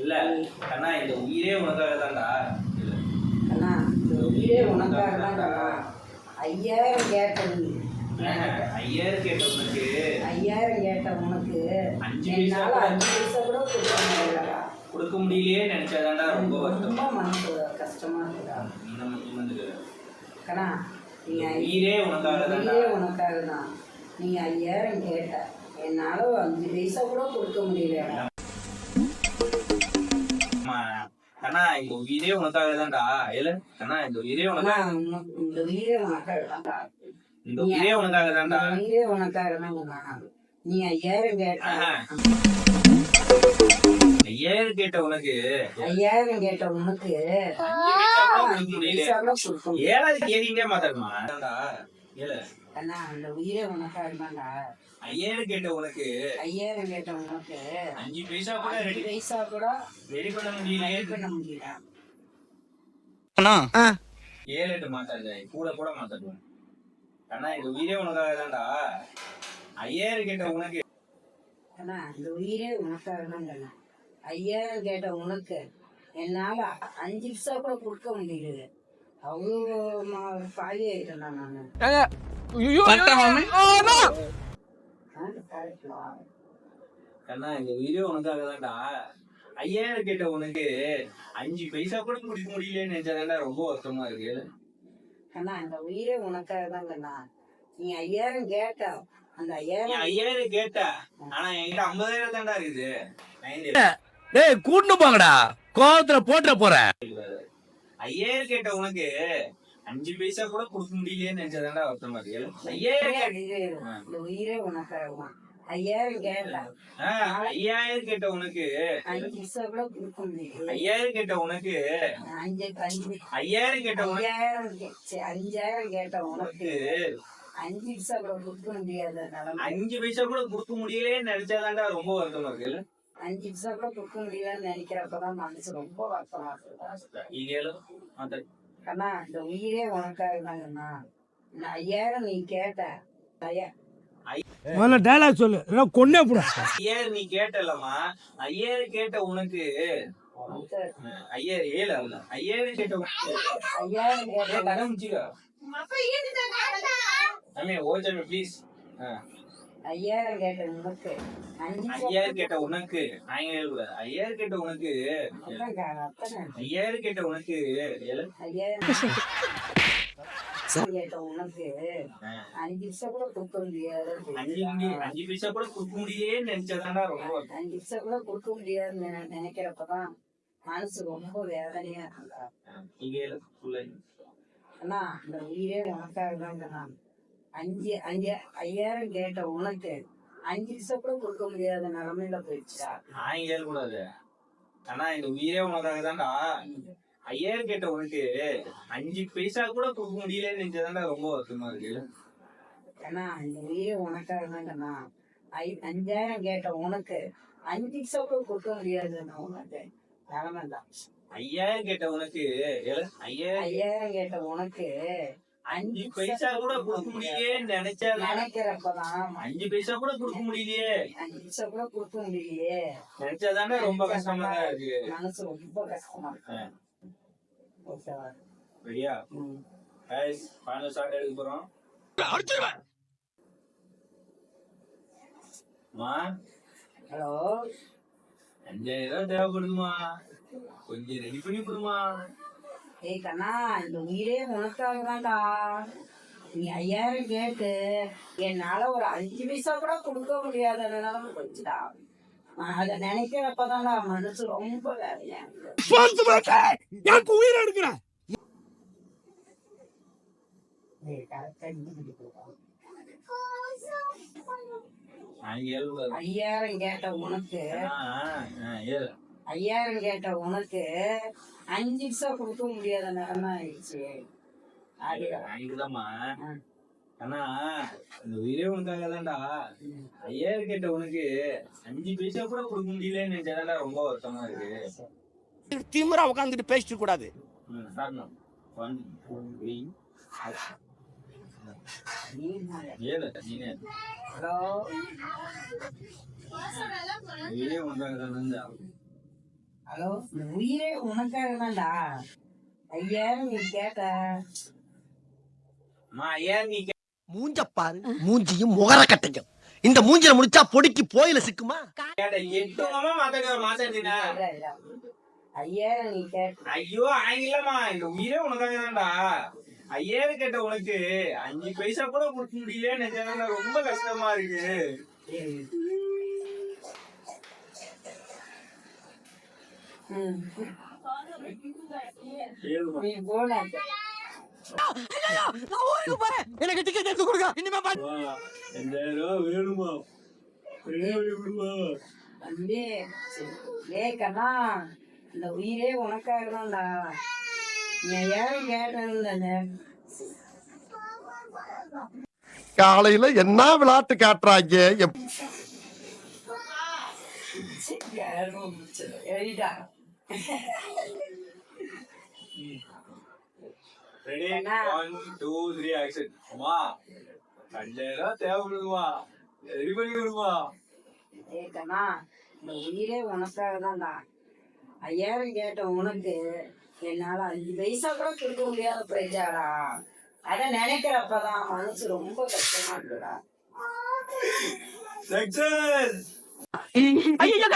இல்ல அண்ணா இந்த உயிரே உனக்காக தான்டா. அண்ணா இந்த உயிரே உனக்காக தான்டா. 5000 கேட்ட நீ. 5000 கேட்ட உனக்கு 5000 கேட்ட உனக்கு 5 என்னால 5 பைசா கூட கொடுக்க முடியலையே நினைச்சாதான்டா ரொம்ப ரொம்ப மனசு கஷ்டமா இருக்குடா. கண்ணா நீ உயிரே உனக்காக தான். நீ 5000 கேட்ட என்னால 5 பைசா கூட கொடுக்க முடியல. அண்ணா இந்த உயிரே உனக்காக தான்டா. இல்ல அண்ணா இந்த உயிரே உனக்காக இந்த உயிரே உனக்காக தான்டா. இந்த உயிரே உனக்காக தான்டா. உயிரே உனக்காக தான். நீ 5000 கேட்ட 5000 கேட்ட உனக்கு 5000 கேட்ட உனக்கு 5 பைசா கூட கொடுக்க முடியல. ஏழாவது கேட்டீங்க மாத்தாடுமா அண்ணா அந்த உயிரே உனக்காக தான்டா. 5000 கேட்ட உனக்கு 5000 கேட்ட உனக்கு 5 பைசா கூட 5 பைசா கூட ரெடி பண்ண முடியல. அண்ணா 7 மாத்தாடு கூட கூட மாத்தாடுவேன். அண்ணா இந்த உயிரே உனக்காக தான்டா. 5000 கேட்ட உனக்கு அண்ணா இந்த உயிரே உனக்காக தான்டா. 5000 கேட்ட உனக்கு என்னால 5 பைசா கூட கொடுக்க முடியல. அவ்வளோ பாதி ஆயிட்டேன் நானு. அண்ணா இந்த உயிரே உனக்காக தான்டா. 5000 கேட்ட உனக்கு 5 பைசா கூட கொடுக்க முடியலன்னு நினைச்சாதான்டா ரொம்ப வருத்தமா இருக்கு. அண்ணா இந்த உயிரே உனக்காக தாங்கண்ணா. நீ 5000 கேட்ட அந்த 5000 கேட்ட ஆனா என்கிட்ட 50000 தான்டா இருக்குது. டேய் கூட்டு போங்கடா, கோவத்துல போட்டுற போறேன். 5000 கேட்ட உனக்கு 5 பைசா கூட கொடுக்க முடியலன்னு நினைச்சதாண்டா வருத்தமா இருக்கு. 5000 இந்த உயிரே உனக்காக 5000 கேட்ட 5000 கேட்ட உனக்கு 5 பைசா கூட கொடுக்க முடியல. 5000 கேட்ட உனக்கு 5000 கேட்ட உனக்கு 5000 கேட்ட உனக்கு 5 பைசா கூட கொடுக்க முடியாத நிலைமை. 5 பைசா கூட கொடுக்க முடியலன்னு நினைச்சாதாண்டா ரொம்ப வருத்தமா இருக்கு. 5 பைசா கூட கொடுக்க முடியலன்னு நினைக்கிறப்பதான் மனசு ரொம்ப வருத்தமா இருக்கு. அண்ணா இந்த உயிரே உனக்காக தாங்கண்ணா. 5000 நீ கேட்ட முதல்ல டயலாக் சொல்லு, கொன்னே போட. 5000 நீ கேட்டலமா 5000 கேட்ட உனக்கு 5000 கேட்ட உனக்கு 5000 கேட்ட கடன் முடிச்சுக்கோ. ப்ளீஸ் 5000 கேட்ட உனக்கு 5000 கேட்ட உனக்கு 5000 கேட்ட உனக்கு 5000 கேட்ட உனக்கு 5000 கேட்ட உனக்கு 5 பைசா கூட கொடுக்க முடியாது. 5 பைசா கூட கொடுக்க முடியலன்னு நினைச்சதாண்டா ரொம்ப 5 பைசா கூட கொடுக்க முடியாதுன்னு நினைக்கிறப்பதான் மனசு ரொம்ப வேதனையா இருக்குடா. அண்ணா இந்த உயிரே உனக்காக தாங்கண்ணா. 5000 கேட்ட உனக்கு 5 பைசா கூட கொடுக்க முடியாத நிலைமையில போயிடுச்சா. நான் கேட்கக்கூடாது. ஆனா இந்த உயிரே உனக்காக தான்டா. 5000 கேட்ட உனக்கு 5 பைசா கூட கொடுக்க முடியலன்னு நினைச்சதாண்டா ரொம்ப வருத்தமா இருக்கு. ஏன்னா இந்த உயிரே உனக்காக தாங்கண்ணா. 5000 கேட்ட உனக்கு 5 பைசா கூட கொடுக்க முடியாதுன்னு உனக்கு நிலைமை தான். 5000 கேட்ட உனக்கு 5000 கேட்ட உனக்கு 5 பைசா கூட கொடுக்க முடியலன்னு நினைக்கிறப்பதான் 5 பைசா கூட கொடுக்க முடியலையே 5 பைசா கூட கொடுக்க முடியலையே நினைச்சாதானே ரொம்ப கஷ்டமா தான் இருக்கு. மனசு ரொம்ப கஷ்டமா இருக்கு. ரெடியா? ஃபைனல் ஷாட் எடுக்க போறோம். ஹலோ 5000 தேவைப்படுதுமா, கொஞ்சம் ரெடி பண்ணி கொடுமா. ஏய் கண்ணா இந்த உயிரே உனக்காக தான்டா. நீ 5000 கேட்டு என்னால ஒரு 5 பைசா கூட கொடுக்க முடியாத நிலைமை போச்சுடா. அதை நினைக்கிறப்பதான்டா மனசு ரொம்ப வேலையா உயிரை எடுக்கிற. 5000 கேட்ட உனக்கு 5000 கேட்ட உனக்கு 5 பைசா கொடுக்க முடியாத நிலைமை ஆயிடுச்சு. ஆனா இந்த உயிரே உனக்காக தான்டா. 5000 கேட்ட உனக்கு 5 பைசா கூட கொடுக்க முடியலன்னு நினைச்சாதான்டா ரொம்ப வருத்தமா இருக்கு. திமிரா உட்காந்துட்டு பேசிட்டு கூடாது. ஹலோ உயிரே உனக்காக தான்டா. ஹலோ, இந்த உயிரே உனக்காக தான்டா. 5000 நீ கேட்ட. அம்மா, ஐயாயிரம் நீ மூஞ்ச பாரு, மூஞ்சியும் முகர கட்டையும். இந்த மூஞ்சில முடிச்சா பொடிக்கு போயில சிக்குமா? கேட்ட 8 மாமா மாத்தாடி ஒரு மாசம் இருந்தீனா? இல்ல, இல்ல. 5000 நீ கேட்ட. ஐயோ ஆங்கிலமா, இந்த உயிரே உனக்காக தான்டா. 5000 கேட்ட உனக்கு 5 பைசா கூட கொடுக்க முடியல நினைச்சா ரொம்ப கஷ்டமா இருக்கு. ம். ஏழுமா. நீ போன. எனக்கு டிக்கெட் எடுத்து கொடுங்க. இனிமே வா, 2000 வேணுமா? வேணுமா? தம்பி, டேய் கண்ணா, இந்த உயிரே உனக்காக தான்டா. நீ 5000 கேட்டேன்னு. காலையில என்ன விளையாட்டு காட்டுறாங்க? எழுதிட்டா. ரெடி, அண்ணா. 1 2 3 ஆக்சன். அம்மா, 5000 தேவைப்படுமா? ரெடி பண்ணி கொடுமா? டேய் கண்ணா, இந்த உயிரே உனக்காக தான்டா. 5000 கேட்ட உனக்கு என்னால 5 பைசா கூட கொடுக்க முடியாத பிரச்சாடா. அத நினைக்கிறப்பதான் மனசு ரொம்ப கஷ்டமா இருக்குடா. சக்சஸ். ஐயோ